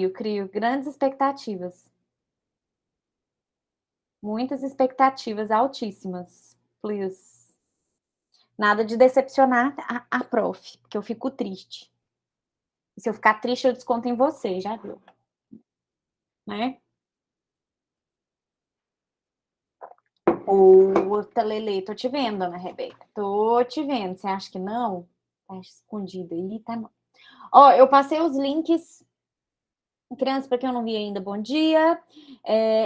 Eu crio grandes expectativas. Muitas expectativas altíssimas. Please. Nada de decepcionar a prof, porque eu fico triste. E se eu ficar triste, eu desconto em você, já viu? Né? Outra, Lele, tô te vendo, Ana Rebeca. Tô te vendo. Você acha que não? Tá escondido aí, tá? Ó, eu passei os links. Crianças, para quem eu não vi ainda, bom dia.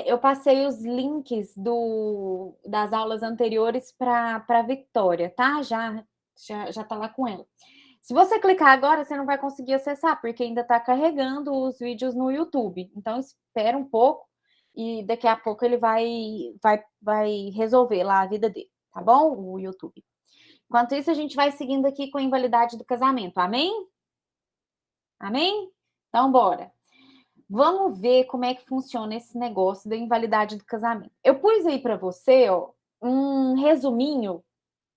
Eu passei os links das aulas anteriores para a Victoria, tá? Já tá lá com ela. Se você clicar agora, você não vai conseguir acessar, porque ainda está carregando os vídeos no YouTube. Então, espera um pouco e daqui a pouco ele vai resolver lá a vida dele, tá bom? O YouTube. Enquanto isso, a gente vai seguindo aqui com a invalidade do casamento. Amém? Amém? Então, bora. Vamos ver como é que funciona esse negócio da invalidade do casamento. Eu pus aí para você, ó, um resuminho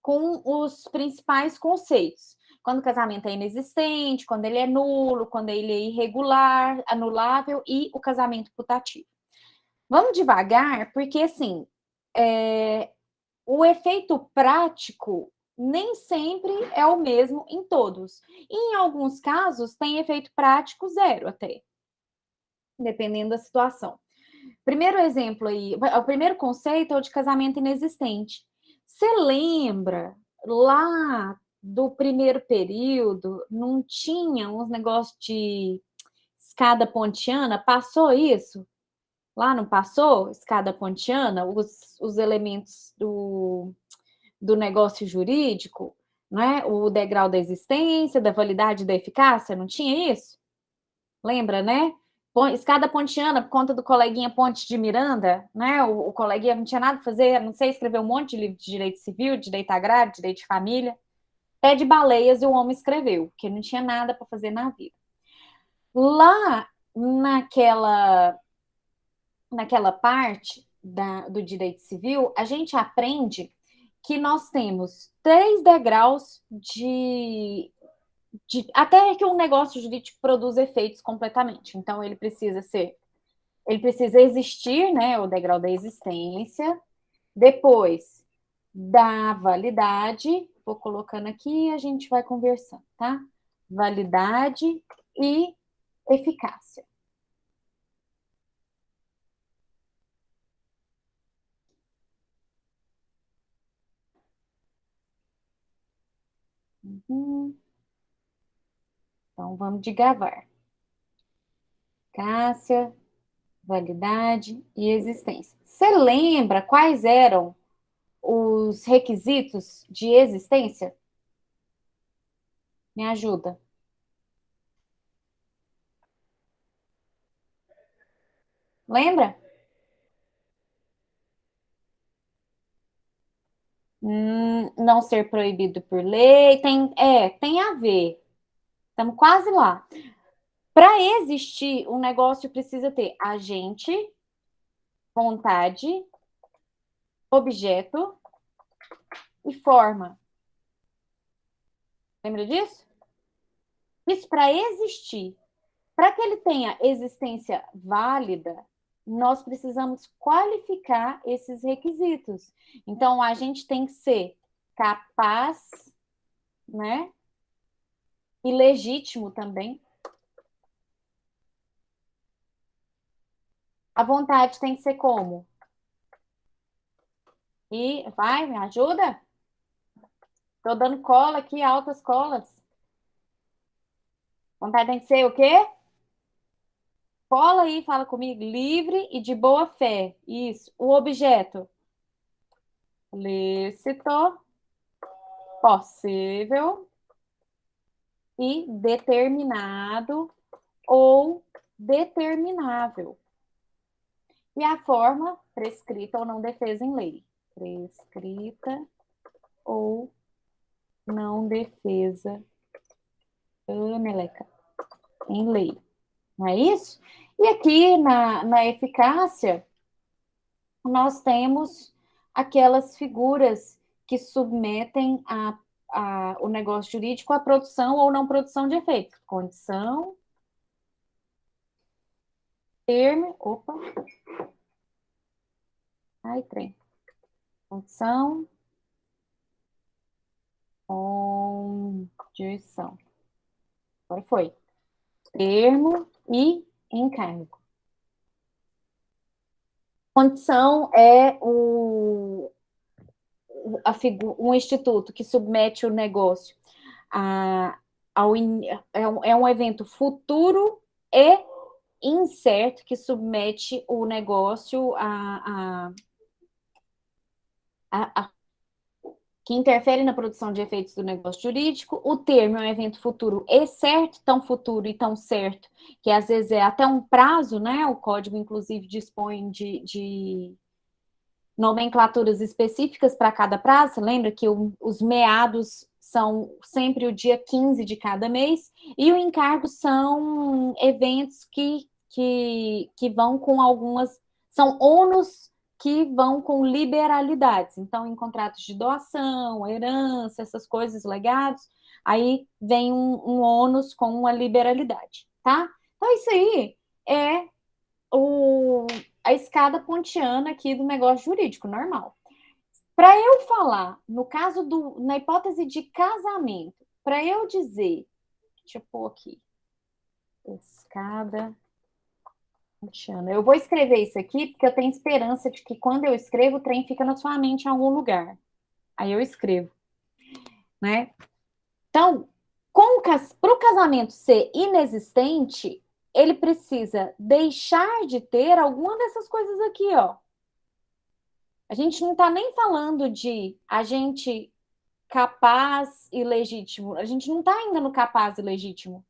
com os principais conceitos. Quando o casamento é inexistente, quando ele é nulo, quando ele é irregular, anulável e o casamento putativo. Vamos devagar, porque assim, o efeito prático nem sempre é o mesmo em todos. E, em alguns casos, tem efeito prático zero até, dependendo da situação. Primeiro exemplo aí, o primeiro conceito é o de casamento inexistente. Você lembra lá do primeiro período, não tinha uns negócios de escada pontiana? Passou isso? Lá não passou? Escada pontiana? Os elementos do negócio jurídico, né? O degrau da existência, da validade, da eficácia, não tinha isso? Lembra, né? Escada pontiana, por conta do coleguinha Ponte de Miranda, né? O coleguinha não tinha nada a fazer, não sei, escrever um monte de livro de direito civil, direito agrário, direito de família. Até de baleias o homem escreveu, porque não tinha nada para fazer na vida. Lá naquela parte do direito civil, a gente aprende que nós temos 3 degraus até que um negócio jurídico produza efeitos completamente. Então, ele precisa existir, né, o degrau da existência, depois da validade, vou colocando aqui e a gente vai conversando, tá? Validade e eficácia. Então, vamos de gravar. Eficácia, validade e existência. Você lembra quais eram os requisitos de existência? Me ajuda. Lembra? Não ser proibido por lei, tem a ver. Estamos quase lá. Para existir, um negócio precisa ter agente, vontade, objeto e forma. Lembra disso? Isso para existir. Para que ele tenha existência válida, nós precisamos qualificar esses requisitos. Então, a gente tem que ser capaz, né? E legítimo também. A vontade tem que ser como? E vai, me ajuda? Tô dando cola aqui, altas colas. Vontade tem que ser o quê? Cola aí, fala comigo. Livre e de boa fé. Isso. O objeto. Lícito, possível e determinado ou determinável. E a forma, prescrita ou não defesa em lei. Prescrita ou não defesa, meleca, em lei. Não é isso? E aqui na eficácia, nós temos aquelas figuras que submetem o negócio jurídico à produção ou não produção de efeito. Condição, termo, opa, ai, trem, condição, condição, agora foi, termo e encargo. Condição é um instituto que submete o negócio é um evento futuro e incerto que submete o negócio que interfere na produção de efeitos do negócio jurídico. O termo é um evento futuro e certo, tão futuro e tão certo, que às vezes é até um prazo, né? O código, inclusive, dispõe de nomenclaturas específicas para cada prazo. Você lembra que os meados são sempre o dia 15 de cada mês, e o encargo são eventos que vão com algumas, são ônus que vão com liberalidades. Então, em contratos de doação, herança, essas coisas, legados, aí vem um ônus com uma liberalidade, tá? Então, isso aí é a escada pontiana aqui do negócio jurídico, normal. Para eu falar, no caso na hipótese de casamento, para eu dizer, deixa eu pôr aqui, escada pontiana. Eu vou escrever isso aqui, porque eu tenho esperança de que quando eu escrevo, o trem fica na sua mente em algum lugar. Aí eu escrevo, né? Então, para o casamento ser inexistente, ele precisa deixar de ter alguma dessas coisas aqui, ó. A gente não está nem falando de agente capaz e legítimo. A gente não está ainda no capaz e legítimo.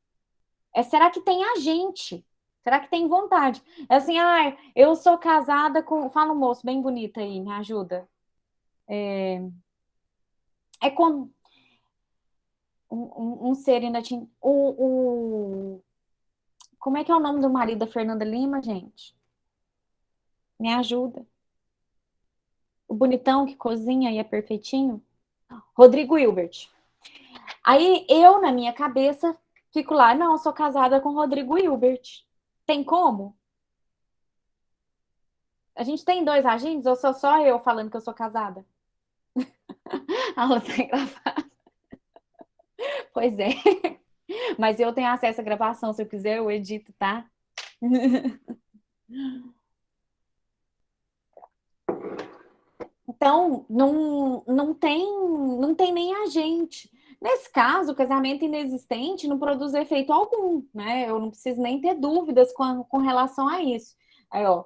Será que tem agente? Será que tem vontade? É assim, eu sou casada com. Fala um moço bem bonito aí, me ajuda. É com um ser ainda tinha. Como é que é o nome do marido da Fernanda Lima, gente? Me ajuda. O bonitão que cozinha e é perfeitinho? Rodrigo Hilbert. Aí eu, na minha cabeça, fico lá, não, eu sou casada com Rodrigo Hilbert. Tem como? A gente tem dois agentes ou sou só eu falando que eu sou casada? A outra é gravada. Pois é. Mas eu tenho acesso à gravação, se eu quiser eu edito, tá? Então, não tem nem agente. Nesse caso, o casamento inexistente não produz efeito algum, né? Eu não preciso nem ter dúvidas com relação a isso. Aí, ó,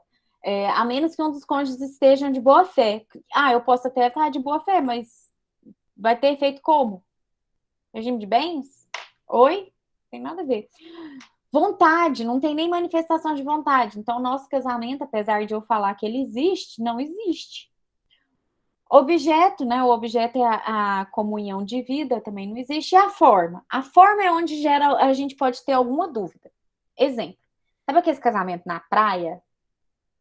a menos que um dos cônjuges estejam de boa fé. Eu posso até estar de boa fé, mas vai ter efeito como? Regime de bens? Oi? Tem nada a ver. Vontade, não tem nem manifestação de vontade. Então, nosso casamento, apesar de eu falar que ele existe, não existe. Objeto, né? O objeto é a comunhão de vida, também não existe. E a forma? A forma é onde a gente pode ter alguma dúvida. Exemplo. Sabe aquele casamento na praia?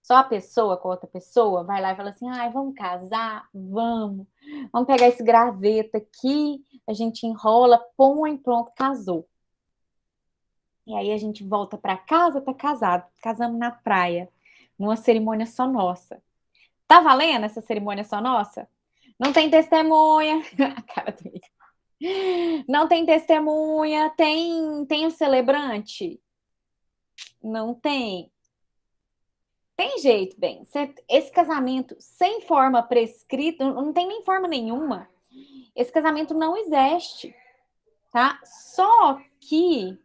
Só a pessoa com outra pessoa vai lá e fala assim: vamos casar? Vamos. Vamos pegar esse graveto aqui, a gente enrola, põe, pronto, casou. E aí a gente volta para casa, tá casado. Casamos na praia, numa cerimônia só nossa. Tá valendo essa cerimônia só nossa? Não tem testemunha. A cara dele. Não tem testemunha. Tem o celebrante? Não tem. Tem jeito, bem. Esse casamento sem forma prescrita, não tem nem forma nenhuma. Esse casamento não existe, tá? Só que,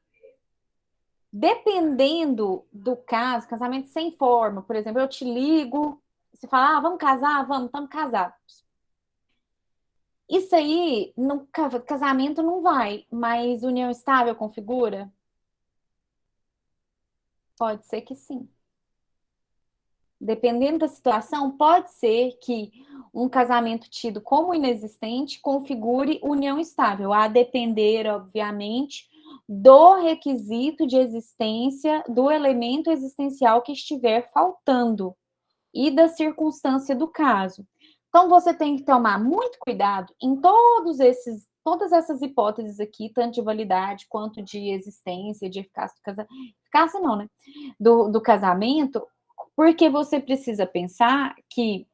dependendo do caso, casamento sem forma, por exemplo, eu te ligo, você fala, vamos casar? Vamos, estamos casados. Isso aí, no casamento não vai, mas união estável configura? Pode ser que sim. Dependendo da situação, pode ser que um casamento tido como inexistente configure união estável, a depender, obviamente, do requisito de existência do elemento existencial que estiver faltando e da circunstância do caso. Então, você tem que tomar muito cuidado em todas essas hipóteses aqui, tanto de validade quanto de existência, de eficácia do casamento. eficácia não, né? Do casamento, porque você precisa pensar que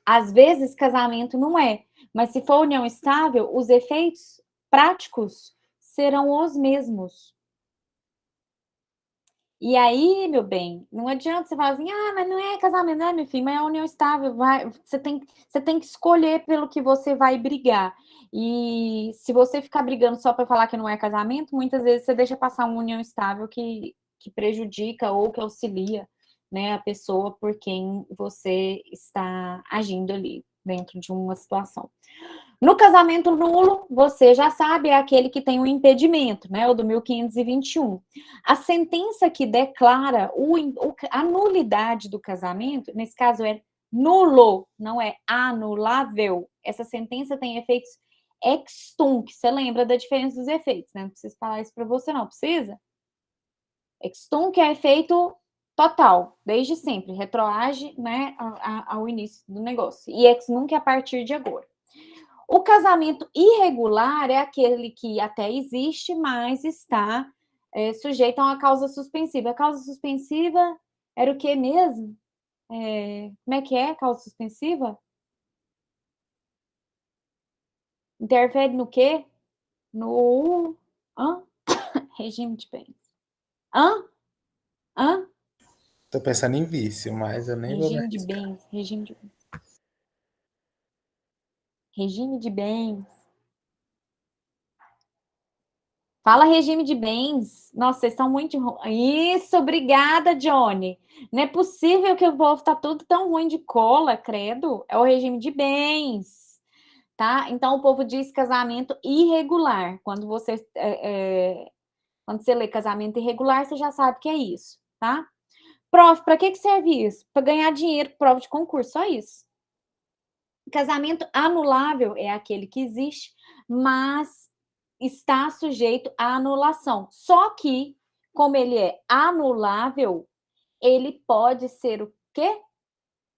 às vezes casamento não é, mas se for união estável, os efeitos práticos serão os mesmos. E aí, meu bem, não adianta você falar assim: "Ah, mas não é casamento", né, meu filho, mas é união estável, você tem que escolher pelo que você vai brigar. E se você ficar brigando só para falar que não é casamento, muitas vezes você deixa passar uma união estável que prejudica ou que auxilia, né, a pessoa por quem você está agindo ali dentro de uma situação. No casamento nulo, você já sabe, é aquele que tem um impedimento, né? O do 1521. A sentença que declara a nulidade do casamento, nesse caso é nulo, não é anulável. Essa sentença tem efeitos ex tunc. Você lembra da diferença dos efeitos, né? Não preciso falar isso para você, não precisa? Ex tunc é efeito total, desde sempre, retroage, né, ao início do negócio. E ex nunc é a partir de agora. O casamento irregular é aquele que até existe, mas está sujeito a uma causa suspensiva. A causa suspensiva era o que mesmo? Como é que é a causa suspensiva? Interfere no quê? No hã? Regime de bens. Hã? Hã? Tô pensando em vício, mas eu nem vou me Regime de arriscar. bens, regime de bens. Regime de bens. Fala regime de bens. Nossa, vocês estão muito Isso, obrigada, Johnny. Não é possível que o povo tá tudo tão ruim de cola, credo. É o regime de bens, tá? Então o povo diz casamento irregular. Quando você lê casamento irregular, você já sabe que é isso, tá? Prof, para que serve isso? Para ganhar dinheiro, prova de concurso, só isso. Casamento anulável é aquele que existe, mas está sujeito à anulação. Só que, como ele é anulável, ele pode ser o quê?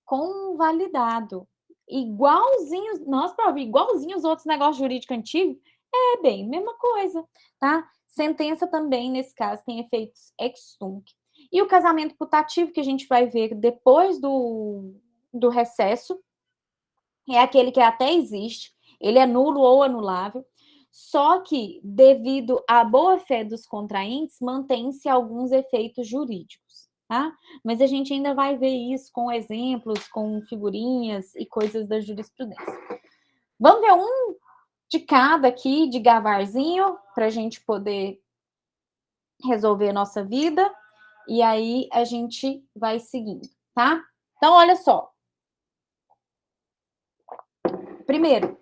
Convalidado. Igualzinho, nossa, prova, igualzinho os outros negócios jurídicos antigos, é bem, mesma coisa, tá? Sentença também, nesse caso, tem efeitos ex tunc. E o casamento putativo, que a gente vai ver depois do recesso, é aquele que até existe, ele é nulo ou anulável, só que, devido à boa-fé dos contraentes, mantém-se alguns efeitos jurídicos, tá? Mas a gente ainda vai ver isso com exemplos, com figurinhas e coisas da jurisprudência. Vamos ver um de cada aqui, de gavarzinho, para a gente poder resolver a nossa vida, e aí a gente vai seguindo, tá? Então, olha só. Primeiro,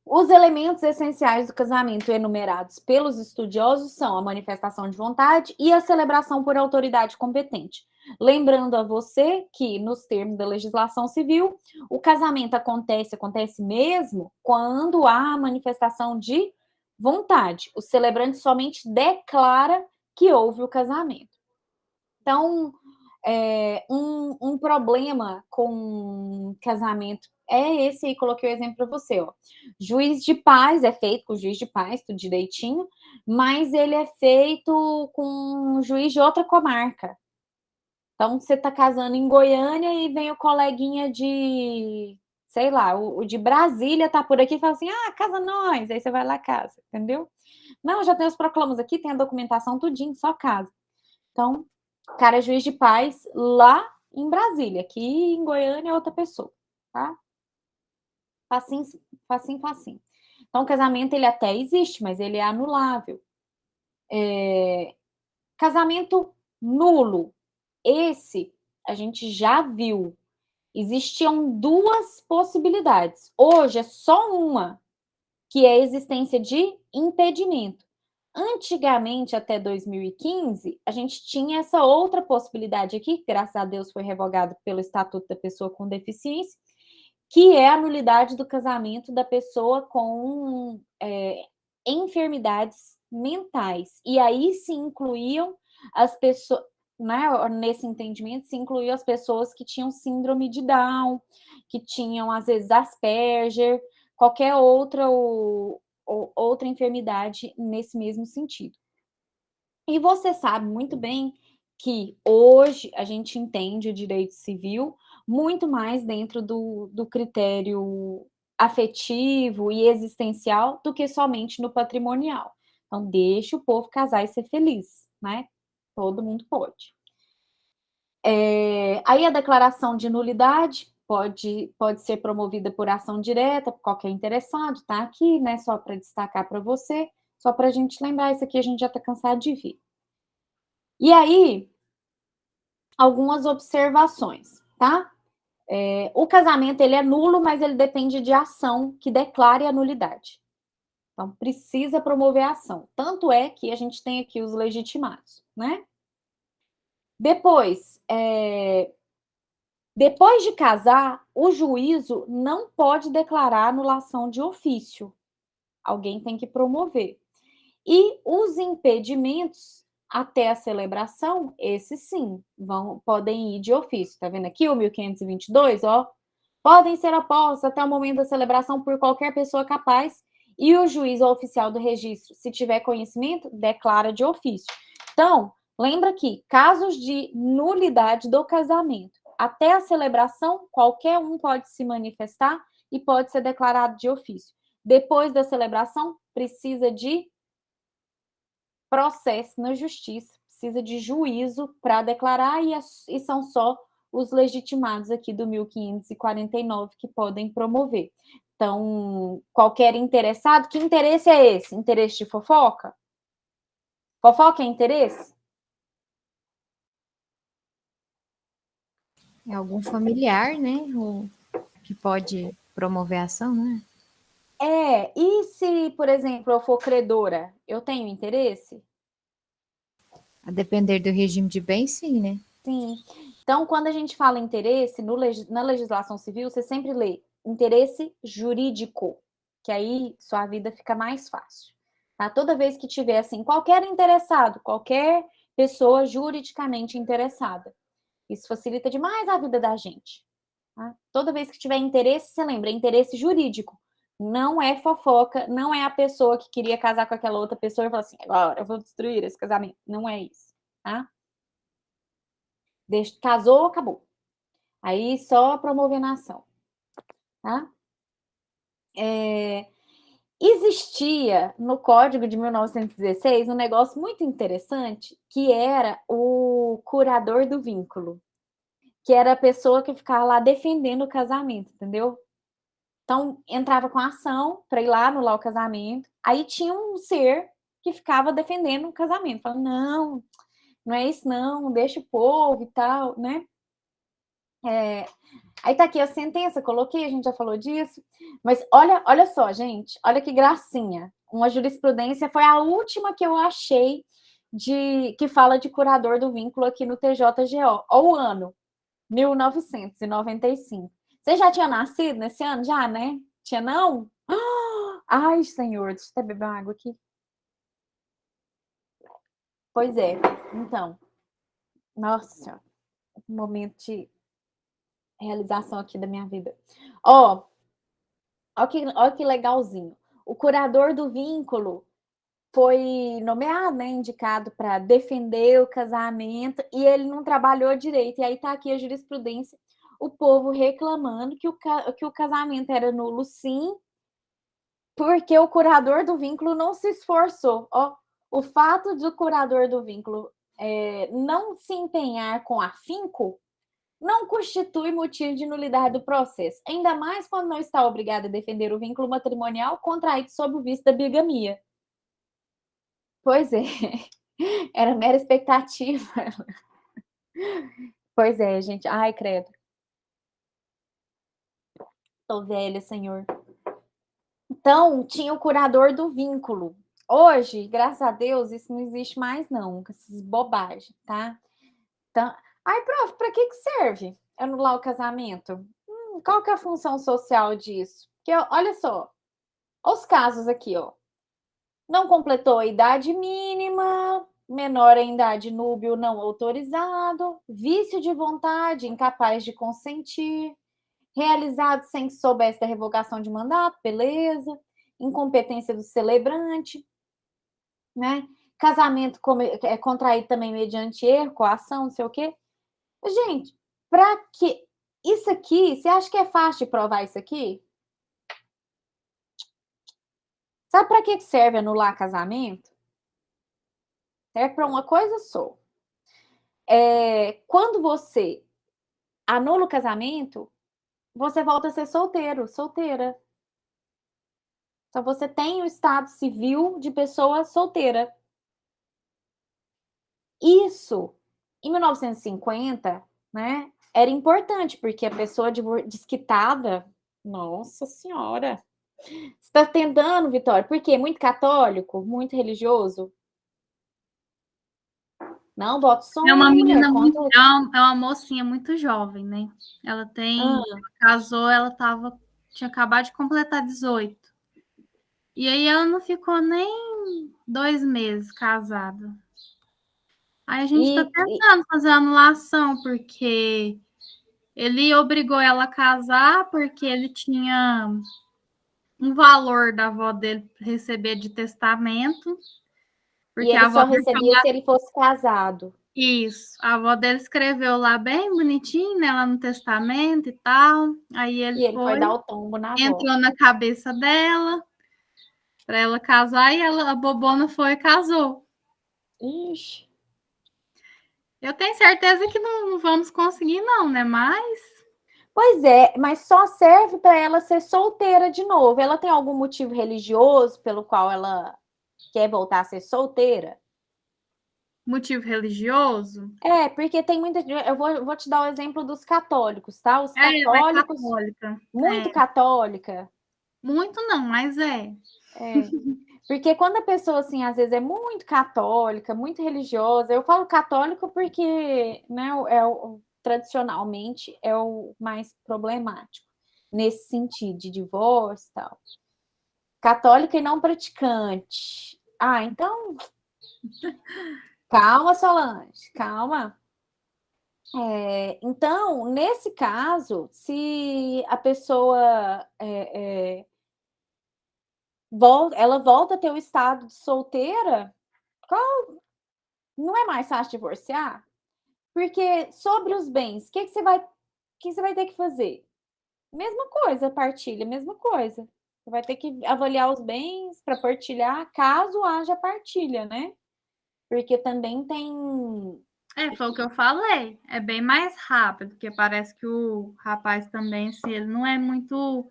os elementos essenciais do casamento enumerados pelos estudiosos são a manifestação de vontade e a celebração por autoridade competente. Lembrando a você que, nos termos da legislação civil, o casamento acontece mesmo quando há a manifestação de vontade. O celebrante somente declara que houve o casamento. Então, um problema com casamento é esse aí, coloquei o exemplo para você, ó. Juiz de paz é feito com juiz de paz, tudo direitinho, mas ele é feito com um juiz de outra comarca. Então, você tá casando em Goiânia e vem o coleguinha de, sei lá, o de Brasília tá por aqui e fala assim: ah, casa nós. Aí você vai lá, casa, entendeu? Não, já tem os proclamos aqui, tem a documentação, tudinho, só casa. Então, o cara é juiz de paz lá em Brasília, aqui em Goiânia é outra pessoa, tá? Facinho, facinho, facinho. Então, o casamento, ele até existe, mas ele é anulável. Casamento nulo. Esse, a gente já viu. Existiam duas possibilidades. Hoje é só uma, que é a existência de impedimento. Antigamente, até 2015, a gente tinha essa outra possibilidade aqui, que graças a Deus foi revogado pelo Estatuto da Pessoa com Deficiência, que é a nulidade do casamento da pessoa com enfermidades mentais. E aí se incluíam as pessoas, né, nesse entendimento, se incluíam as pessoas que tinham síndrome de Down, que tinham, às vezes, Asperger, qualquer outra enfermidade nesse mesmo sentido. E você sabe muito bem que hoje a gente entende o direito civil muito mais dentro do critério afetivo e existencial do que somente no patrimonial. Então, deixa o povo casar e ser feliz, né? Todo mundo pode. Aí a declaração de nulidade pode ser promovida por ação direta, por qualquer interessado, tá aqui, né? Só para destacar para você, só para a gente lembrar, isso aqui a gente já está cansado de ver. E aí, algumas observações, tá? O casamento ele é nulo, mas ele depende de ação que declare a nulidade. Então, precisa promover a ação. Tanto é que a gente tem aqui os legitimados, né? Depois, depois de casar, o juízo não pode declarar anulação de ofício. Alguém tem que promover. E os impedimentos até a celebração, esses sim, podem ir de ofício. Tá vendo aqui o 1522, ó? Podem ser apostos até o momento da celebração por qualquer pessoa capaz e o juiz ou oficial do registro, se tiver conhecimento, declara de ofício. Então, lembra que casos de nulidade do casamento até a celebração, qualquer um pode se manifestar e pode ser declarado de ofício. Depois da celebração, precisa de processo na justiça, precisa de juízo para declarar e são só os legitimados aqui do 1549 que podem promover. Então, qualquer interessado, que interesse é esse? Interesse de fofoca? Fofoca é interesse? É algum familiar, né? Que pode promover a ação, né? E se, por exemplo, eu for credora, eu tenho interesse? A depender do regime de bens, sim, né? Sim. Então, quando a gente fala interesse, na legislação civil, você sempre lê interesse jurídico, que aí sua vida fica mais fácil. Tá? Toda vez que tiver, assim, qualquer interessado, qualquer pessoa juridicamente interessada. Isso facilita demais a vida da gente. Tá? Toda vez que tiver interesse, você lembra, interesse jurídico. Não é fofoca, não é a pessoa que queria casar com aquela outra pessoa e falar assim, agora eu vou destruir esse casamento. Não é isso, tá? Casou, acabou. Aí só promovendo a ação, tá? Existia no Código de 1916 um negócio muito interessante que era o curador do vínculo, que era a pessoa que ficava lá defendendo o casamento, entendeu? Então, entrava com a ação para ir lá anular o casamento, aí tinha um ser que ficava defendendo o casamento, falando, não, não é isso não, deixa o povo e tal, né? Aí tá aqui a sentença, coloquei, a gente já falou disso. Mas olha só, gente, olha que gracinha. Uma jurisprudência foi a última que eu achei que fala de curador do vínculo aqui no TJGO. Olha o ano, 1995. Você já tinha nascido nesse ano? Já, né? Tinha não? Ai, senhor, deixa eu até beber uma água aqui. Pois é, então. Nossa senhora, um momento de realização aqui da minha vida. Ó que legalzinho. O curador do vínculo foi nomeado, né, indicado para defender o casamento e ele não trabalhou direito. E aí tá aqui a jurisprudência, o povo reclamando que o casamento era nulo, sim, porque o curador do vínculo não se esforçou. Ó, o fato do curador do vínculo não se empenhar com afinco não constitui motivo de nulidade do processo, ainda mais quando não está obrigado a defender o vínculo matrimonial contraído sob o vício da bigamia. Pois é, era mera expectativa. Pois é, gente. Ai, credo. Tô velha, senhor. Então, tinha o curador do vínculo. Hoje, graças a Deus, isso não existe mais, não, com essas bobagens, tá? Então, ai, prof, para que serve anular o casamento? Qual que é a função social disso? Porque, olha só, os casos aqui, ó. Não completou a idade mínima, menor em idade núbio não autorizado, vício de vontade, incapaz de consentir, realizado sem que soubesse da revogação de mandato, beleza, incompetência do celebrante, né? casamento é contraído também mediante erro, coação, não sei o quê. Gente, para que isso aqui, você acha que é fácil de provar isso aqui? Sabe para que serve anular casamento? Serve para uma coisa só. Quando você anula o casamento, você volta a ser solteiro, solteira. Então você tem o estado civil de pessoa solteira. Isso, em 1950, né, era importante, porque a pessoa desquitada, nossa senhora, você está tentando, Vitória, por quê? Muito católico, muito religioso? Não, bota som É uma aí, mulher, menina muito, conta. é uma mocinha muito jovem, né? Ela casou, tinha acabado de completar 18. E aí ela não ficou nem 2 meses casada. Aí a gente está tentando fazer a anulação, porque ele obrigou ela a casar, porque ele tinha um valor da avó dele receber de testamento. Porque ele só recebia se ele fosse casado. Isso. A avó dele escreveu lá bem bonitinho, né, lá no testamento e tal. Aí ele foi dar o tombo na avó. Entrou na cabeça dela para ela casar e a bobona foi e casou. Ixi. Eu tenho certeza que não vamos conseguir não, né? Pois é, mas só serve para ela ser solteira de novo. Ela tem algum motivo religioso pelo qual ela quer voltar a ser solteira? Motivo religioso? Porque tem muita. Eu vou te dar o exemplo dos católicos, tá? Os Ela é católicos. católica. Muito católica. Muito não, mas é. Porque quando a pessoa, assim, às vezes é muito católica, muito religiosa, eu falo católico porque, né, tradicionalmente é o mais problemático nesse sentido de divórcio e tal. Católica e não praticante. Então. Calma, Solange, calma. Então, nesse caso, se a pessoa ela volta a ter o estado de solteira, não é mais fácil divorciar? Porque sobre os bens, o que você vai ter que fazer? Mesma coisa, partilha, mesma coisa. Você vai ter que avaliar os bens para partilhar, caso haja partilha, né? Porque também tem. Foi o que eu falei. É bem mais rápido, porque parece que o rapaz também, assim, ele não é muito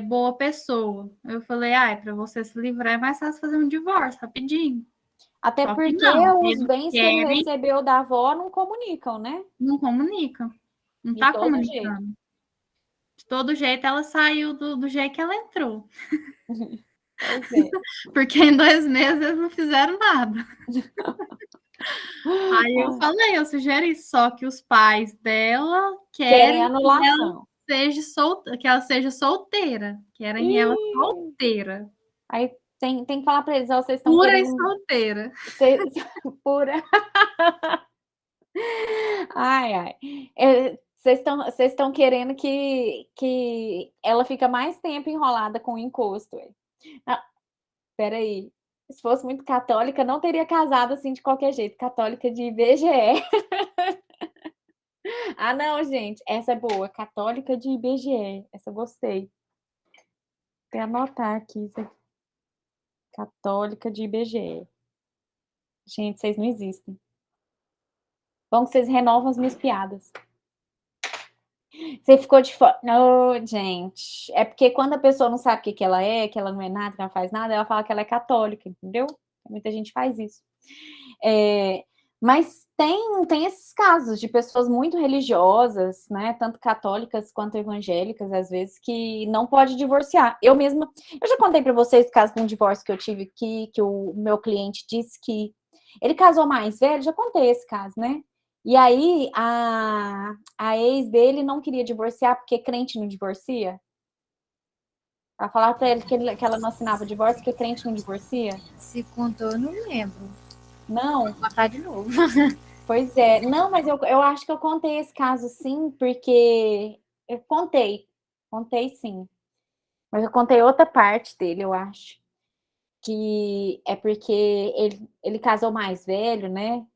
boa pessoa. Eu falei, para você se livrar é mais fácil fazer um divórcio rapidinho. Até Só porque os bens que ele recebeu da avó não comunicam, né? Não comunicam. Não está comunicando. Jeito. De todo jeito, ela saiu do jeito que ela entrou. Pois é. Porque em 2 meses eles não fizeram nada. Aí eu falei, eu sugeri só que os pais dela querem anulação. Que ela seja solteira. Querem ela solteira. Aí tem que falar para eles, vocês estão pura querendo... e solteira. Pura. Ai. Vocês estão querendo que ela fica mais tempo enrolada com o encosto. Peraí. Se fosse muito católica, não teria casado assim de qualquer jeito. Católica de IBGE. Não, gente. Essa é boa. Católica de IBGE. Essa eu gostei. Vou anotar aqui isso aqui. Católica de IBGE. Gente, vocês não existem. Bom que vocês renovam as minhas piadas. Você ficou de fora. Não, gente. É porque quando a pessoa não sabe o que ela é, que ela não é nada, que ela não faz nada, ela fala que ela é católica, entendeu? Muita gente faz isso. Mas tem esses casos de pessoas muito religiosas, né? Tanto católicas quanto evangélicas, às vezes, que não pode divorciar. Eu já contei para vocês o caso de um divórcio que eu tive aqui, que o meu cliente disse que ele casou mais velho, já contei esse caso, né? E aí, a ex dele não queria divorciar, porque crente não divorcia. Ela falava pra ele que ela não assinava divórcio, porque crente não divorcia. Se contou, eu não lembro. Não? Vou contar de novo. Pois é. Não, mas eu acho que eu contei esse caso, sim, porque... Eu contei sim. Mas eu contei outra parte dele, eu acho. que é porque ele casou mais velho, né?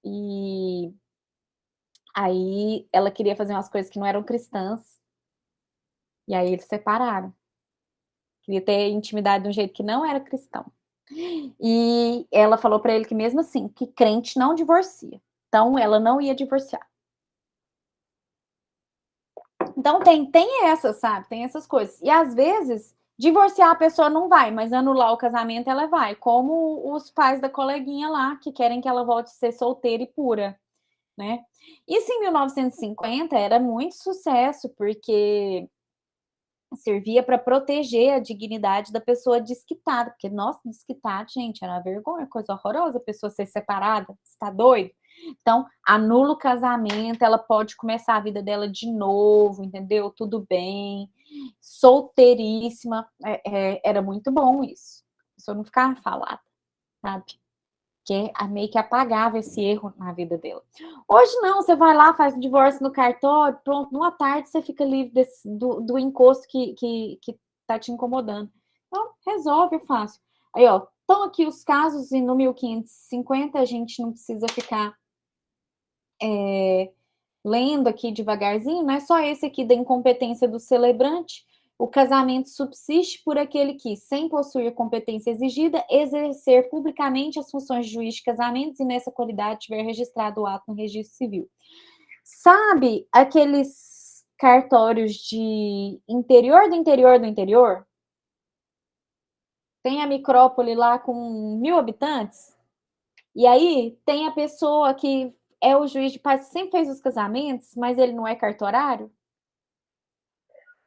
E aí ela queria fazer umas coisas que não eram cristãs. E aí eles separaram. Queria ter intimidade de um jeito que não era cristão. E ela falou para ele que mesmo assim, que crente não divorcia. Então ela não ia divorciar. Então tem essa, sabe? Tem essas coisas. E às vezes divorciar a pessoa não vai, mas anular o casamento ela vai, como os pais da coleguinha lá que querem que ela volte a ser solteira e pura, né? Isso em 1950 era muito sucesso, porque servia para proteger a dignidade da pessoa desquitada, porque, nossa, desquitada, gente, era uma vergonha, coisa horrorosa a pessoa ser separada, está doido? Então, anula o casamento, ela pode começar a vida dela de novo, entendeu? Tudo bem, solteiríssima, era muito bom isso, a pessoa não ficava falada, sabe? Que meio que apagava esse erro na vida dela. Hoje não, você vai lá, faz o divórcio no cartório, pronto, numa tarde você fica livre do encosto que tá te incomodando. Então, resolve, é fácil. Aí, ó, estão aqui os casos, e no 1550 a gente não precisa ficar lendo aqui devagarzinho, não é só esse aqui da incompetência do celebrante. O casamento subsiste por aquele que, sem possuir competência exigida, exercer publicamente as funções de juiz de casamentos e, nessa qualidade, tiver registrado o ato no registro civil. Sabe aqueles cartórios de interior do interior do interior? Tem a micrópole lá com 1.000 habitantes? E aí tem a pessoa que é o juiz de paz, sempre fez os casamentos, mas ele não é cartorário?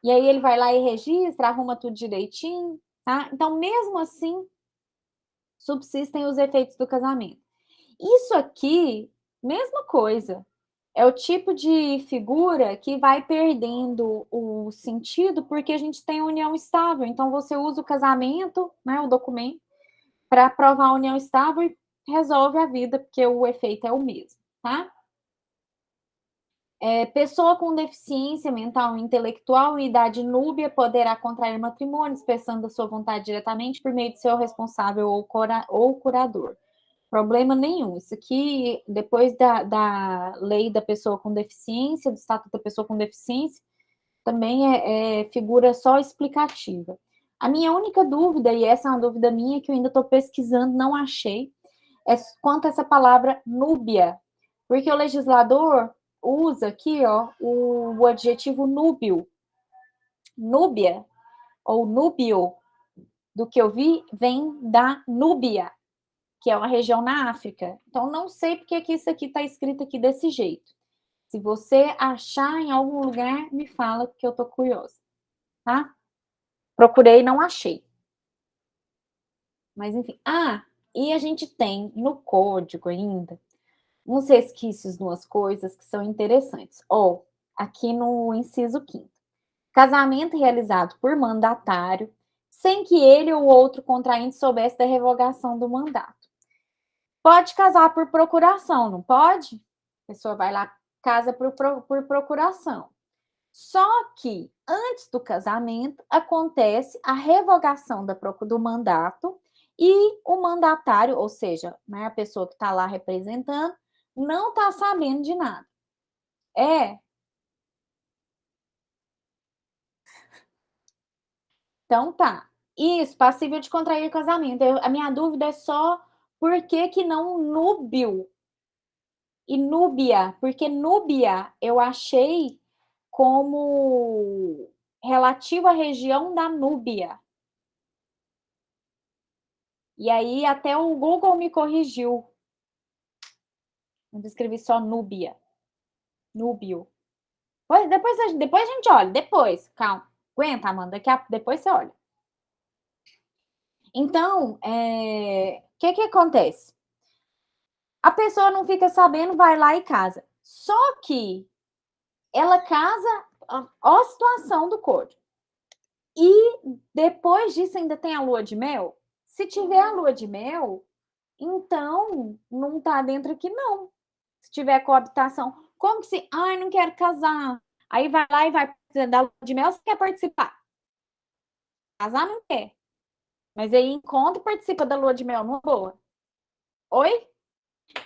E aí ele vai lá e registra, arruma tudo direitinho, tá? Então, mesmo assim, subsistem os efeitos do casamento. Isso aqui, mesma coisa. É o tipo de figura que vai perdendo o sentido porque a gente tem união estável. Então, você usa o casamento, né, o documento, para provar a união estável e resolve a vida, porque o efeito é o mesmo, tá? Pessoa com deficiência mental e intelectual em idade núbia poderá contrair matrimônio, expressando a sua vontade diretamente por meio de seu responsável ou curador. Problema nenhum. Isso aqui, depois da lei da pessoa com deficiência, do estatuto da pessoa com deficiência, também é figura só explicativa. A minha única dúvida, e essa é uma dúvida minha que eu ainda estou pesquisando, não achei, é quanto a essa palavra núbia, porque o legislador usa aqui, ó, o adjetivo núbio. Núbia, ou núbio, do que eu vi, vem da Núbia, que é uma região na África. Então, não sei porque que isso aqui está escrito aqui desse jeito. Se você achar em algum lugar, me fala, porque eu tô curiosa, tá? Procurei e não achei. Mas, enfim. E a gente tem no código ainda uns resquícios de umas coisas que são interessantes. Aqui no inciso 5º. Casamento realizado por mandatário, sem que ele ou outro contraente soubesse da revogação do mandato. Pode casar por procuração, não pode? A pessoa vai lá, casa por procuração. Só que, antes do casamento, acontece a revogação do mandato e o mandatário, ou seja, né, a pessoa que está lá representando, não está sabendo de nada. Então tá. Isso, passível de contrair casamento. A minha dúvida é só por que não núbio e núbia? Porque núbia eu achei como relativo à região da Núbia. E aí até o Google me corrigiu. Eu escrevi só Núbia. Núbio. Depois a gente olha. Depois, calma. Aguenta, Amanda. Depois você olha. Então, que acontece? A pessoa não fica sabendo, vai lá e casa. Só que ela casa, ó a situação do código. E depois disso ainda tem a lua de mel? Se tiver a lua de mel, então não tá dentro aqui, não. Se tiver coabitação, como que se, não quero casar. Aí vai lá e vai da lua de mel, você quer participar. Casar não quer. Mas aí encontra e participa da lua de mel numa boa. Oi?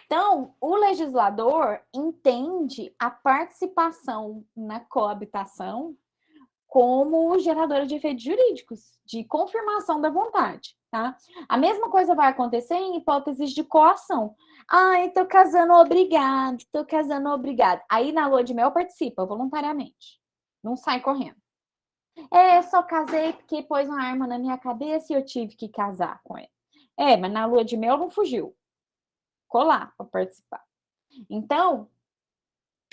Então, o legislador entende a participação na coabitação como geradora de efeitos jurídicos, de confirmação da vontade, tá? A mesma coisa vai acontecer em hipóteses de coação. Ai, tô casando obrigado, tô casando obrigado. Aí na lua de mel participa voluntariamente. Não sai correndo. Eu só casei porque pôs uma arma na minha cabeça e eu tive que casar com ele. Mas na lua de mel não fugiu. Ficou lá para participar. Então,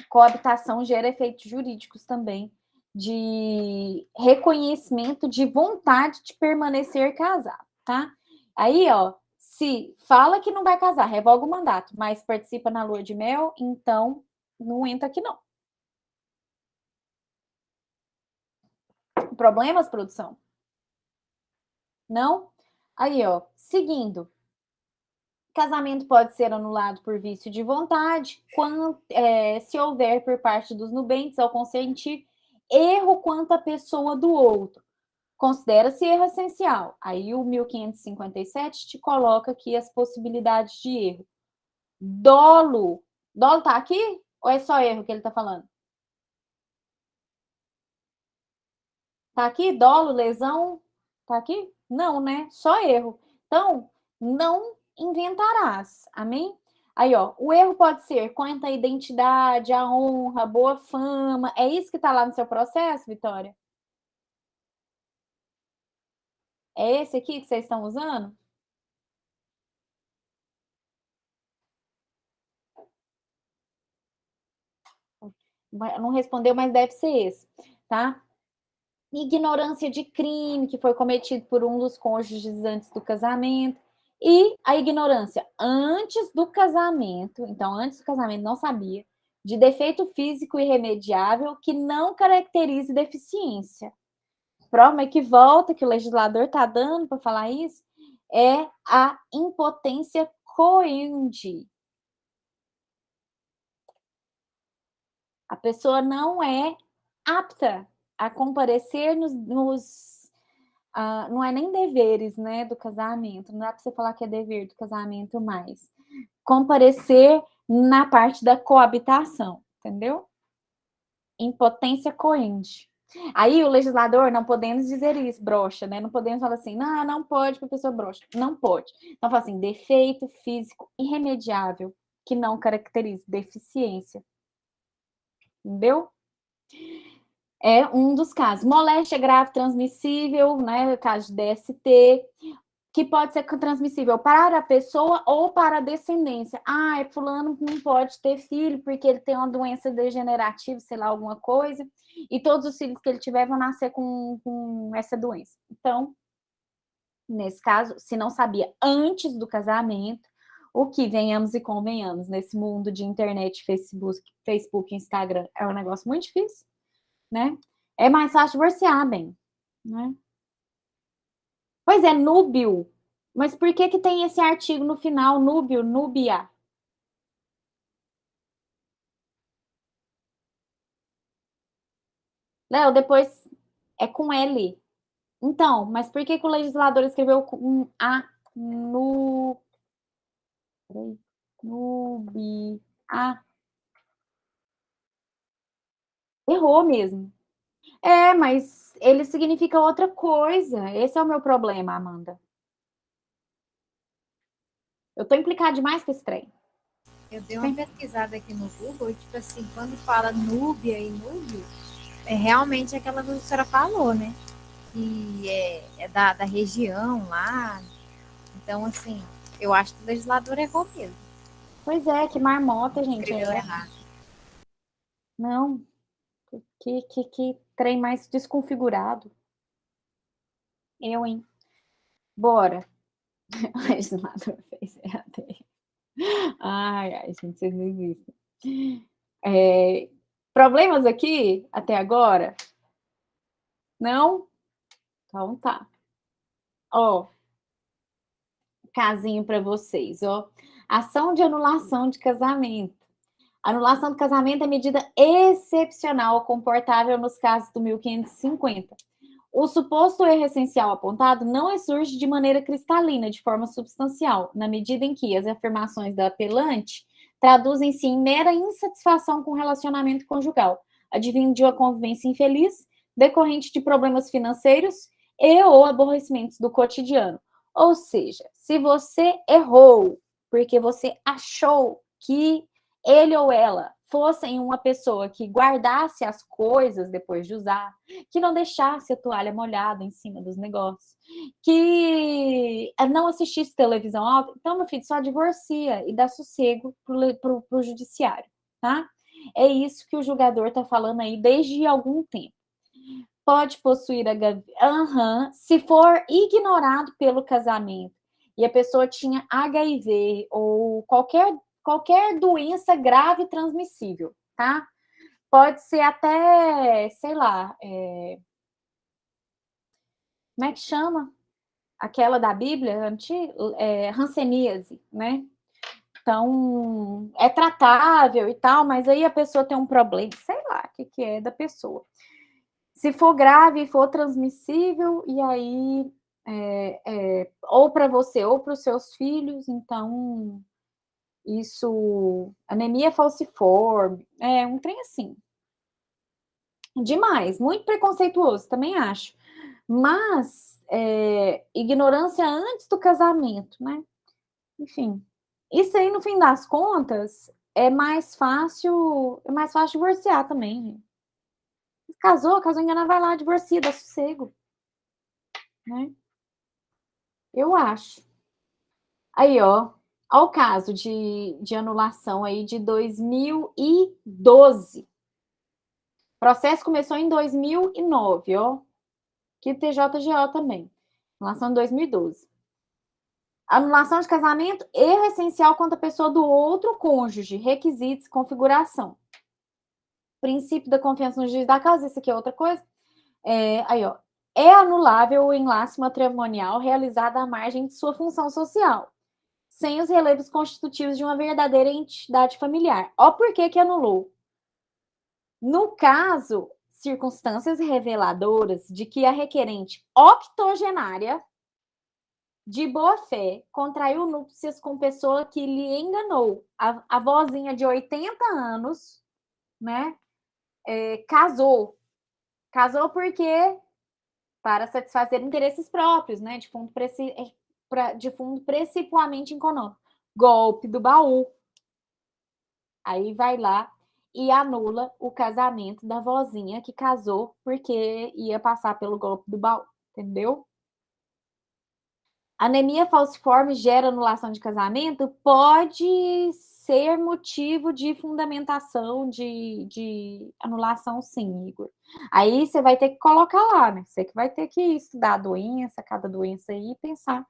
coabitação gera efeitos jurídicos também de reconhecimento de vontade de permanecer casado, tá? Aí, ó, se fala que não vai casar, revoga o mandato, mas participa na lua de mel, então não entra aqui não. Problemas, produção? Não? Aí, ó, seguindo. Casamento pode ser anulado por vício de vontade, se houver por parte dos nubentes, ao consentir, erro quanto à pessoa do outro. Considera-se erro essencial. Aí o 1557 te coloca aqui as possibilidades de erro. Dolo. Dolo tá aqui? Ou é só erro que ele tá falando? Tá aqui? Dolo, lesão? Tá aqui? Não, né? Só erro. Então, não inventarás. Amém? Aí, ó, o erro pode ser quanto à identidade, a honra, boa fama. É isso que tá lá no seu processo, Vitória? É esse aqui que vocês estão usando? Não respondeu, mas deve ser esse, tá? Ignorância de crime que foi cometido por um dos cônjuges antes do casamento. E a ignorância antes do casamento, então antes do casamento não sabia, de defeito físico irremediável que não caracterize deficiência. Prova que volta que o legislador está dando para falar isso é a impotência coende. A pessoa não é apta a comparecer não é nem deveres, né, do casamento. Não dá para você falar que é dever do casamento mais. Comparecer na parte da coabitação, entendeu? Impotência coende. Aí o legislador, não podemos dizer isso, broxa, né? Não podemos falar assim, não pode para a pessoa broxa. Não pode. Então, fala assim, defeito físico irremediável que não caracteriza deficiência. Entendeu? É um dos casos. Moléstia grave transmissível, né? O caso de DST, que pode ser transmissível para a pessoa ou para a descendência. Fulano não pode ter filho porque ele tem uma doença degenerativa, sei lá, alguma coisa, e todos os filhos que ele tiver vão nascer com essa doença. Então, nesse caso, se não sabia antes do casamento, o que, venhamos e convenhamos, nesse mundo de internet, Facebook, Instagram, é um negócio muito difícil, né? É mais fácil divorciar, bem, né? Pois é, núbio. Mas por que tem esse artigo no final, núbio, núbia? Léo, depois é com L. Então, mas por que o legislador escreveu com A? Núbia. Errou mesmo. Mas ele significa outra coisa. Esse é o meu problema, Amanda. Eu tô implicada demais com esse trem. Eu dei uma pesquisada aqui no Google, tipo assim, quando fala núbia e núbio, é realmente aquela que a senhora falou, né? Que é da região lá. Então, assim, eu acho que o legislador errou mesmo. Pois é, que marmota, gente. Escreveu errado. Não. Que trem mais desconfigurado. Eu, hein? Bora. O legislador fez EAD. Ai, gente, vocês não existem. Problemas aqui até agora? Não? Então tá. Casinho para vocês, Ação de anulação de casamento. Anulação do casamento é medida excepcional comportável nos casos do 1550. O suposto erro essencial apontado não surge de maneira cristalina, de forma substancial, na medida em que as afirmações da apelante traduzem-se em mera insatisfação com o relacionamento conjugal, advindo de uma convivência infeliz, decorrente de problemas financeiros e ou aborrecimentos do cotidiano. Ou seja, se você errou porque você achou que ele ou ela fossem uma pessoa que guardasse as coisas depois de usar, que não deixasse a toalha molhada em cima dos negócios, que não assistisse televisão alta, então, meu filho, só divorcia e dá sossego pro judiciário, tá? É isso que o julgador tá falando aí desde algum tempo. Pode possuir se for ignorado pelo casamento e a pessoa tinha HIV ou qualquer doença grave transmissível, tá? Pode ser até, sei lá, como é que chama? Aquela da Bíblia, hanseníase, né? Então, é tratável e tal, mas aí a pessoa tem um problema, sei lá o que é da pessoa. Se for grave e for transmissível, e aí ou para você ou para os seus filhos, então isso, anemia falciforme, um trem assim. Demais, muito preconceituoso, também acho. Mas ignorância antes do casamento, né? Enfim, isso aí, no fim das contas, é mais fácil divorciar também, gente. Casou enganada, vai lá, divorcia, dá sossego. Né? Eu acho. Aí, ó o caso de anulação aí de 2012. O processo começou em 2009, ó. Que TJGO também. Anulação em 2012. Anulação de casamento, erro essencial contra a pessoa do outro cônjuge, requisitos, configuração. Princípio da confiança no juiz da causa, isso aqui é outra coisa. Aí, ó. É anulável o enlace matrimonial realizado à margem de sua função social, sem os relevos constitutivos de uma verdadeira entidade familiar. Ó, por que anulou? No caso, circunstâncias reveladoras de que a requerente octogenária, de boa fé, contraiu núpcias com pessoa que lhe enganou. A vozinha de 80 anos, né? Casou. Casou porque para satisfazer interesses próprios, né? De fundo principalmente econômico. Golpe do baú. Aí vai lá e anula o casamento da vozinha que casou porque ia passar pelo golpe do baú, entendeu? Anemia falciforme gera anulação de casamento? Pode ser motivo de fundamentação de anulação, sim, Igor. Aí você vai ter que colocar lá, né? Você que vai ter que estudar a doença, cada doença aí, pensar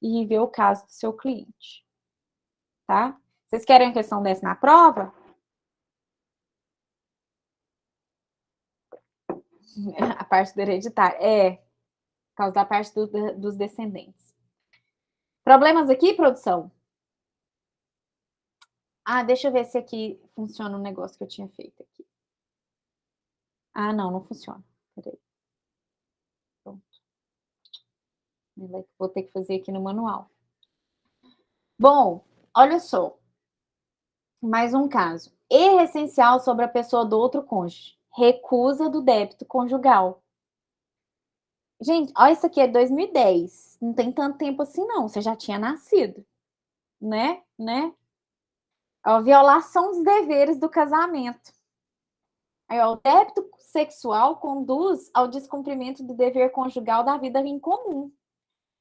e ver o caso do seu cliente. Tá? Vocês querem a questão dessa na prova? A parte do hereditário. Por causa da parte dos descendentes. Problemas aqui, produção? Deixa eu ver se aqui funciona um negócio que eu tinha feito aqui. Não funciona. Peraí. Pronto. Vou ter que fazer aqui no manual. Bom, olha só. Mais um caso. Erro essencial sobre a pessoa do outro cônjuge. Recusa do débito conjugal. Gente, olha, isso aqui é 2010. Não tem tanto tempo assim, não. Você já tinha nascido. Né? A violação dos deveres do casamento. Aí, ó, o débito sexual conduz ao descumprimento do dever conjugal da vida em comum,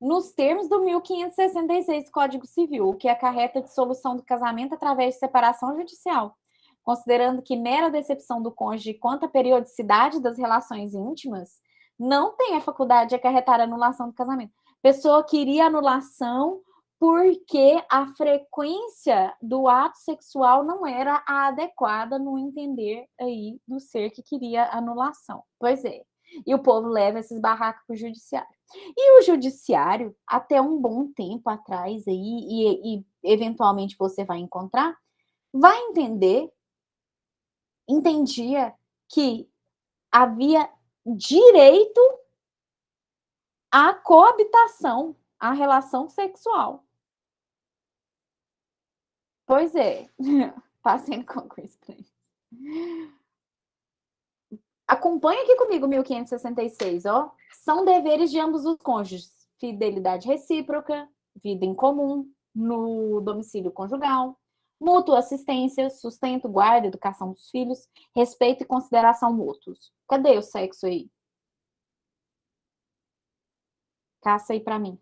nos termos do 1566 Código Civil, o que acarreta a dissolução do casamento através de separação judicial, considerando que mera decepção do cônjuge quanto à periodicidade das relações íntimas não tem a faculdade de acarretar a anulação do casamento. Pessoa queria anulação porque a frequência do ato sexual não era a adequada no entender aí do ser que queria anulação. Pois é. E o povo leva esses barracos para o judiciário. E o judiciário, até um bom tempo atrás aí, e eventualmente você vai encontrar, vai entendia que havia direito a coabitação, a relação sexual. Pois é, passei no concurso para isso. Acompanha aqui comigo 1566, ó. São deveres de ambos os cônjuges: fidelidade recíproca, vida em comum, no domicílio conjugal, mútua assistência, sustento, guarda, educação dos filhos, respeito e consideração mútuos. Cadê o sexo aí? Caça aí para mim.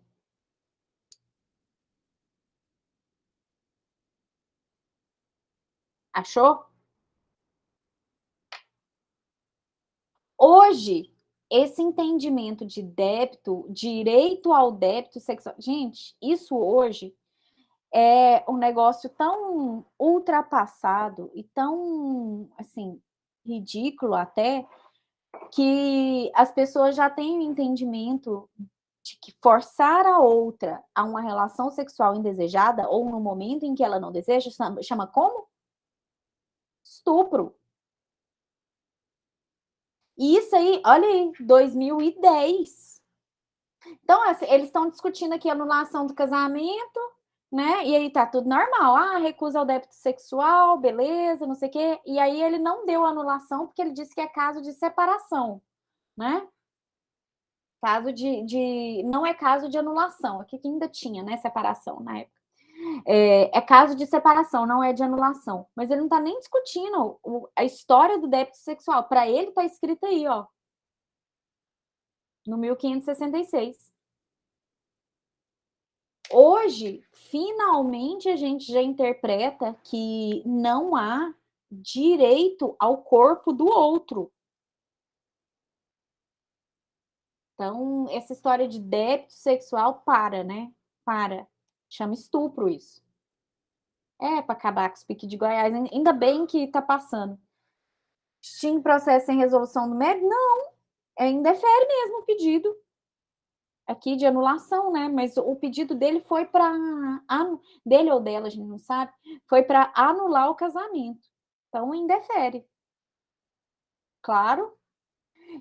Achou? Hoje, esse entendimento de débito, direito ao débito sexual, gente, isso hoje é um negócio tão ultrapassado e tão, assim, ridículo até, que as pessoas já têm o entendimento de que forçar a outra a uma relação sexual indesejada ou no momento em que ela não deseja, chama como? Estupro. E isso aí, olha aí, 2010. Então, assim, eles estão discutindo aqui a anulação do casamento, né? E aí tá tudo normal. Ah, recusa ao débito sexual, beleza, não sei o quê. E aí ele não deu anulação porque ele disse que é caso de separação, né? Caso não é caso de anulação. Aqui que ainda tinha, né? Separação na época. É caso de separação, não é de anulação. Mas ele não tá nem discutindo a história do débito sexual. Para ele tá escrito aí, ó. No 1566. Hoje, finalmente, a gente já interpreta que não há direito ao corpo do outro. Então, essa história de débito sexual para, né? Para. Chama estupro isso. É para acabar com os piques de Goiás. Ainda bem que tá passando. Tinha processo sem resolução do mérito? Não. Ainda indefere mesmo o pedido. Aqui de anulação, né? Mas o pedido dele foi para dele ou dela, a gente não sabe, foi para anular o casamento. Então indefere. Claro.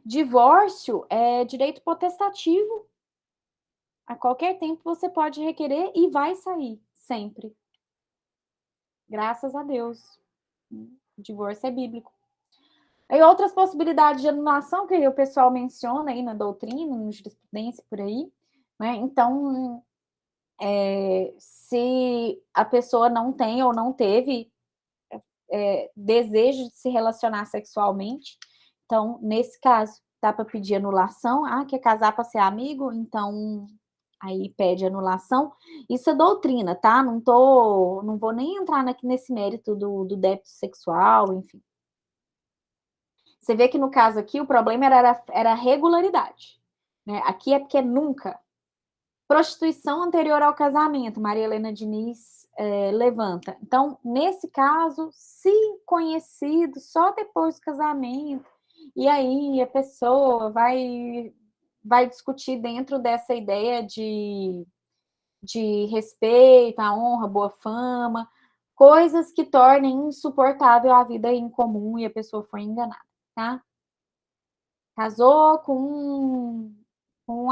Divórcio é direito potestativo. A qualquer tempo você pode requerer e vai sair, sempre. Graças a Deus. O divórcio é bíblico. E outras possibilidades de anulação que o pessoal menciona aí na doutrina, na jurisprudência, por aí, né? Então, se a pessoa não tem ou não teve desejo de se relacionar sexualmente, então, nesse caso, dá para pedir anulação. Ah, quer casar para ser amigo? Então, aí pede anulação. Isso é doutrina, tá? Não vou nem entrar nesse mérito do débito sexual, enfim. Você vê que no caso aqui o problema era a regularidade, né? Aqui é porque nunca. Prostituição anterior ao casamento, Maria Helena Diniz levanta. Então, nesse caso, se conhecido só depois do casamento, e aí a pessoa vai discutir dentro dessa ideia de respeito, a honra, boa fama, coisas que tornem insuportável a vida em comum e a pessoa foi enganada, tá? Casou com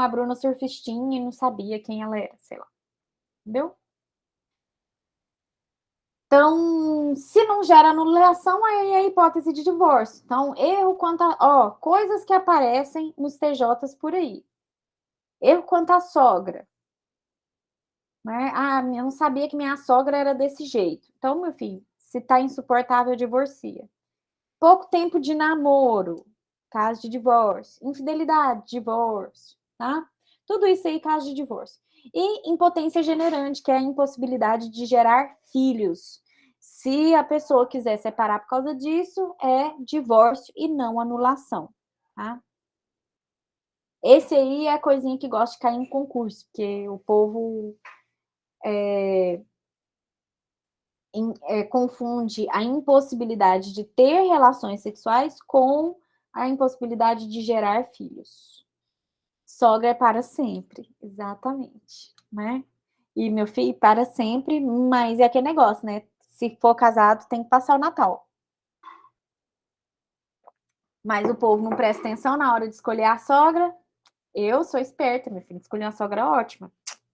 a Bruna Surfistinha e não sabia quem ela era, sei lá. Entendeu? Então, se não gera anulação, aí é a hipótese de divórcio. Então, erro quanto a... coisas que aparecem nos TJs por aí. Erro quanto à sogra. Né? Ah, eu não sabia que minha sogra era desse jeito. Então, meu filho, se tá insuportável, divorcia. Pouco tempo de namoro, caso de divórcio. Infidelidade, divórcio, tá? Tudo isso aí, caso de divórcio. E impotência generante, que é a impossibilidade de gerar filhos. Se a pessoa quiser separar por causa disso, é divórcio e não anulação, tá? Esse aí é a coisinha que gosta de cair em concurso, porque o povo confunde a impossibilidade de ter relações sexuais com a impossibilidade de gerar filhos. Sogra é para sempre, exatamente, né? E meu filho, para sempre, mas é aquele negócio, né? Se for casado, tem que passar o Natal. Mas o povo não presta atenção na hora de escolher a sogra, Eu sou esperta, minha filha, escolhi uma sogra ótima.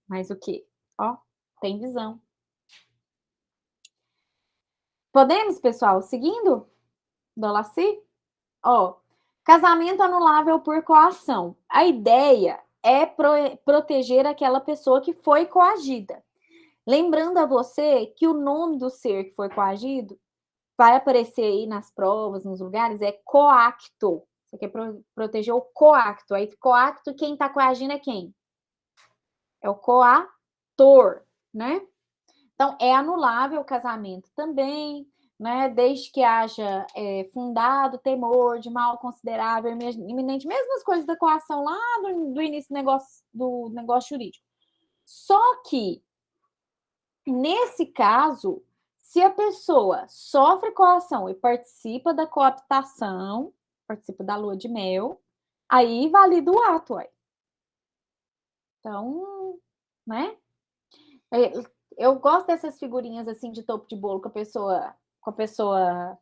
Mas o quê? Ó, tem visão. Podemos, pessoal? Seguindo? Dolaci? Ó, casamento anulável por coação. A ideia é proteger aquela pessoa que foi coagida. Lembrando a você que o nome do ser que foi coagido vai aparecer aí nas provas, nos lugares, é coacto. Você quer proteger o coacto. Aí, coacto, quem está coagindo é quem? É o coator, né? Então, é anulável o casamento também, né? Desde que haja fundado temor de mal considerável, iminente, mesmo as coisas da coação lá do início do negócio jurídico. Só que, nesse caso, se a pessoa sofre coação e participa da coabitação, participa da lua de mel, aí valida o ato, aí. Então, né? Eu gosto dessas figurinhas assim de topo de bolo com a pessoa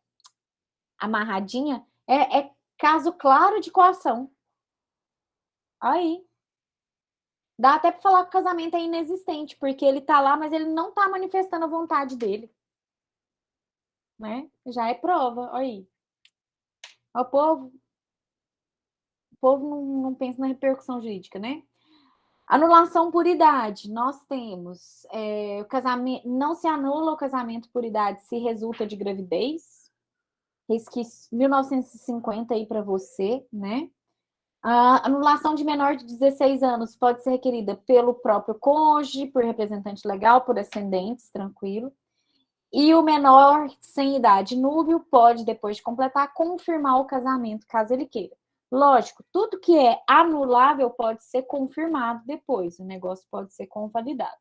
amarradinha. É caso claro de coação. Aí. Dá até para falar que o casamento é inexistente, porque ele tá lá, mas ele não tá manifestando a vontade dele. Né? Já é prova. Aí. O povo não pensa na repercussão jurídica, né? Anulação por idade, nós temos o casamento, não se anula o casamento por idade se resulta de gravidez, resquício 1950 aí para você, né? A anulação de menor de 16 anos pode ser requerida pelo próprio cônjuge, por representante legal, por ascendentes, tranquilo. E o menor sem idade núbio pode, depois de completar, confirmar o casamento, caso ele queira. Lógico, tudo que é anulável pode ser confirmado depois, o negócio pode ser convalidado.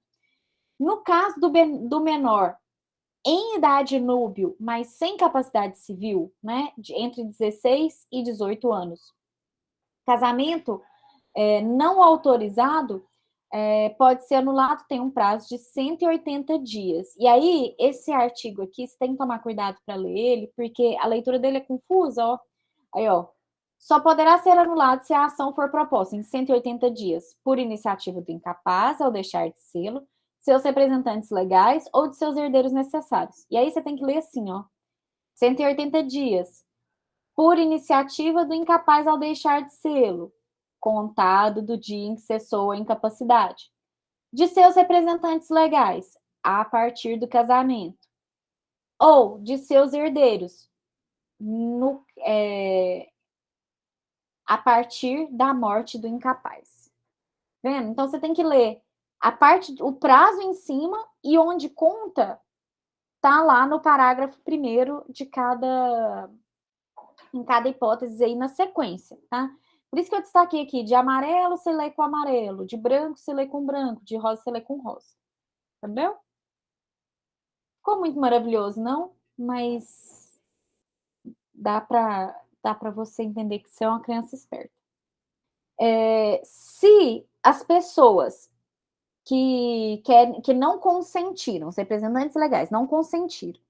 No caso do menor em idade núbio, mas sem capacidade civil, né, entre 16 e 18 anos, casamento não autorizado pode ser anulado, tem um prazo de 180 dias. E aí, esse artigo aqui, você tem que tomar cuidado para ler ele, porque a leitura dele é confusa, ó. Aí, ó. Só poderá ser anulado se a ação for proposta em 180 dias por iniciativa do incapaz, ao deixar de sê-lo, seus representantes legais ou de seus herdeiros necessários. E aí você tem que ler assim, ó. 180 dias por iniciativa do incapaz ao deixar de sê-lo, contado do dia em que cessou a incapacidade, de seus representantes legais, a partir do casamento, ou de seus herdeiros, a partir da morte do incapaz. Vendo? Então, você tem que ler o prazo em cima e onde conta tá lá no parágrafo 1º em cada hipótese aí na sequência, tá? Por isso que eu destaquei aqui, de amarelo você lê com amarelo, de branco você lê com branco, de rosa você lê com rosa. Entendeu? Ficou muito maravilhoso, não? Mas dá para você entender que você é uma criança esperta. Se as pessoas que não consentiram, os representantes legais não consentiram,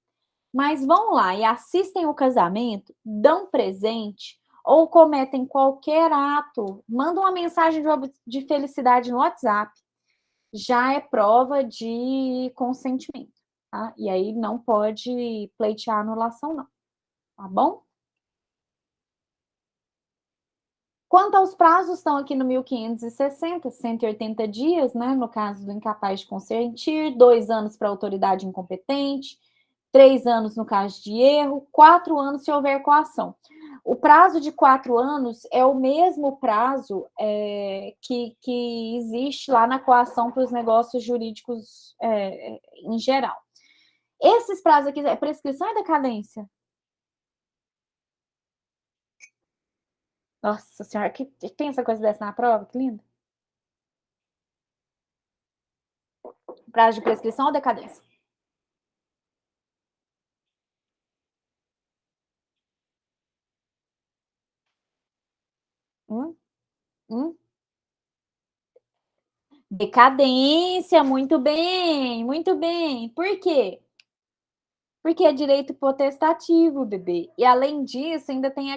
mas vão lá e assistem o casamento, dão presente ou cometem qualquer ato, mandam uma mensagem de felicidade no WhatsApp, já é prova de consentimento, tá? E aí não pode pleitear anulação, não, tá bom? Quanto aos prazos, estão aqui no 1560, 180 dias, né? No caso do incapaz de consentir, 2 anos para a autoridade incompetente, 3 anos no caso de erro, 4 anos se houver coação. O prazo de 4 anos é o mesmo prazo que existe lá na coação para os negócios jurídicos em geral. Esses prazos aqui é prescrição e decadência? Nossa senhora, que pensa coisa dessa na prova, que lindo. Prazo de prescrição ou decadência? Decadência, muito bem, muito bem. Por quê? Porque é direito potestativo, bebê. E além disso, ainda tem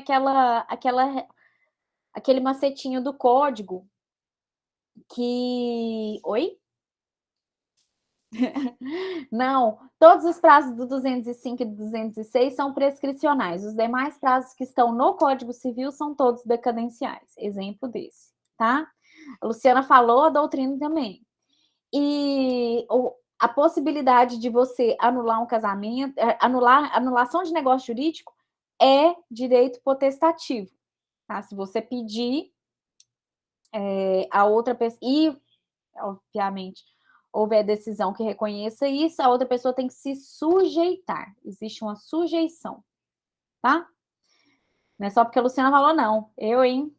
aquele macetinho do código que... Oi? Não, todos os prazos do 205 e do 206 são prescricionais. Os demais prazos que estão no Código Civil são todos decadenciais. Exemplo desse, tá? A Luciana falou, a doutrina também. E a possibilidade de você anular um casamento, anulação de negócio jurídico é direito potestativo, tá? Se você pedir a outra pessoa, e, obviamente, houver decisão que reconheça isso, a outra pessoa tem que se sujeitar. Existe uma sujeição, tá? Não é só porque a Luciana falou, não. Eu, hein?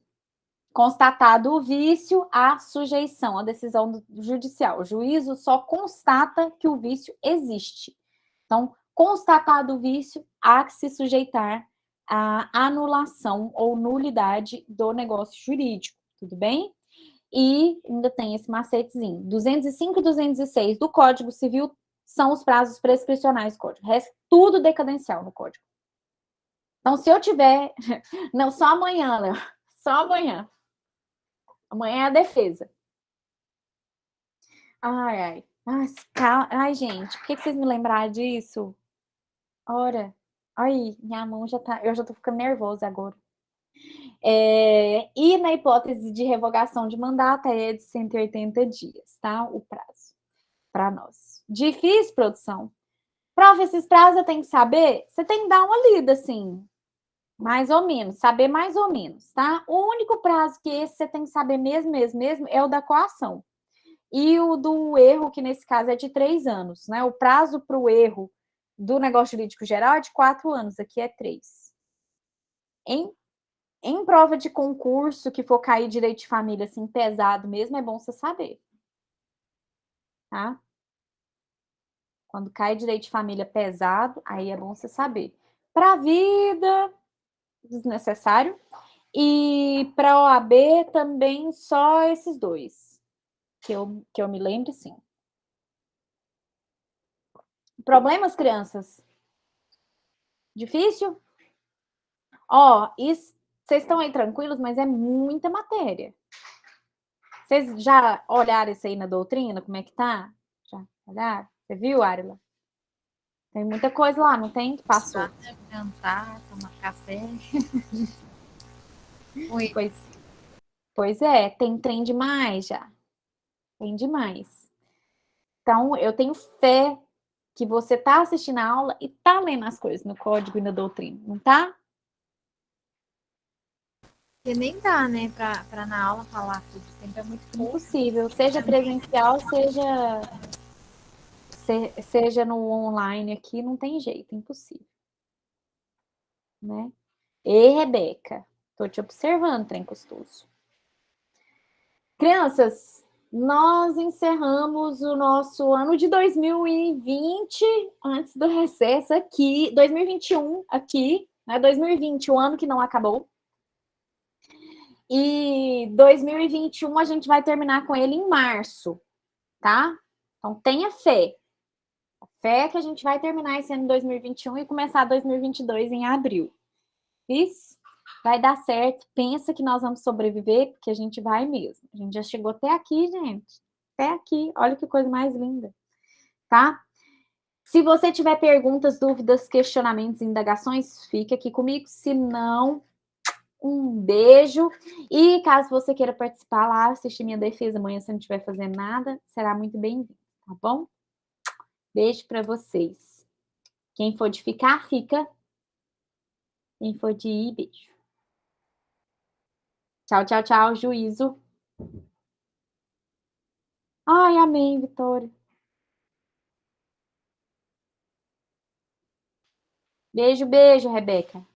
Constatado o vício, a sujeição, a decisão judicial. O juízo só constata que o vício existe. Então, constatado o vício, há que se sujeitar à anulação ou nulidade do negócio jurídico, tudo bem? E ainda tem esse macetezinho. 205 e 206 do Código Civil são os prazos prescricionais do Código. O resto, tudo decadencial no Código. Então, se eu tiver... Não, só amanhã, Léo. Só amanhã. Amanhã é a defesa. Ai, gente, por que vocês me lembraram disso? Ora, ai, minha mão já tá... Eu já tô ficando nervosa agora. E na hipótese de revogação de mandato, é de 180 dias, tá? O prazo para nós. Difícil, produção? Prof, esses prazos eu tenho que saber? Você tem que dar uma lida, assim, mais ou menos, saber mais ou menos, tá? O único prazo que esse você tem que saber mesmo, é o da coação. E o do erro, que nesse caso é de 3 anos, né? O prazo para o erro do negócio jurídico geral é de 4 anos, aqui é 3. Em prova de concurso que for cair direito de família, assim, pesado mesmo, é bom você saber. Tá? Quando cai direito de família pesado, aí é bom você saber. Para a vida, desnecessário. E para a OAB também só esses dois. Que eu me lembro, sim. Problemas, crianças? Difícil? Vocês estão aí tranquilos, mas é muita matéria. Vocês já olharam isso aí na doutrina? Como é que tá? Já olharam? Você viu, Arila? Tem muita coisa lá, não tem? Que passou. Jantar, tomar café. Oi. Pois é, tem trem demais já. Tem demais. Então, eu tenho fé que você tá assistindo a aula e tá lendo as coisas no código e na doutrina, não tá? Porque nem dá, né, pra na aula falar tudo. Sempre é muito pouco. Impossível. Seja presencial, seja no online aqui, não tem jeito, impossível. Né? E Rebeca, tô te observando, trem custoso. Crianças, nós encerramos o nosso ano de 2020, antes do recesso aqui, 2021 aqui, né? 2020, o ano que não acabou. E 2021 a gente vai terminar com ele em março, tá? Então tenha fé. A fé que a gente vai terminar esse ano de 2021 e começar 2022 em abril. Isso? Vai dar certo. Pensa que nós vamos sobreviver, porque a gente vai mesmo. A gente já chegou até aqui, gente. Até aqui. Olha que coisa mais linda. Tá? Se você tiver perguntas, dúvidas, questionamentos, indagações, fica aqui comigo. Se não, um beijo. E caso você queira participar lá, assistir minha defesa amanhã, se não estiver fazendo nada, será muito bem-vindo, tá bom? Beijo para vocês. Quem for de ficar, fica. Quem for de ir, beijo. Tchau, tchau, tchau. Juízo. Ai, amém, Vitória. Beijo, beijo, Rebeca.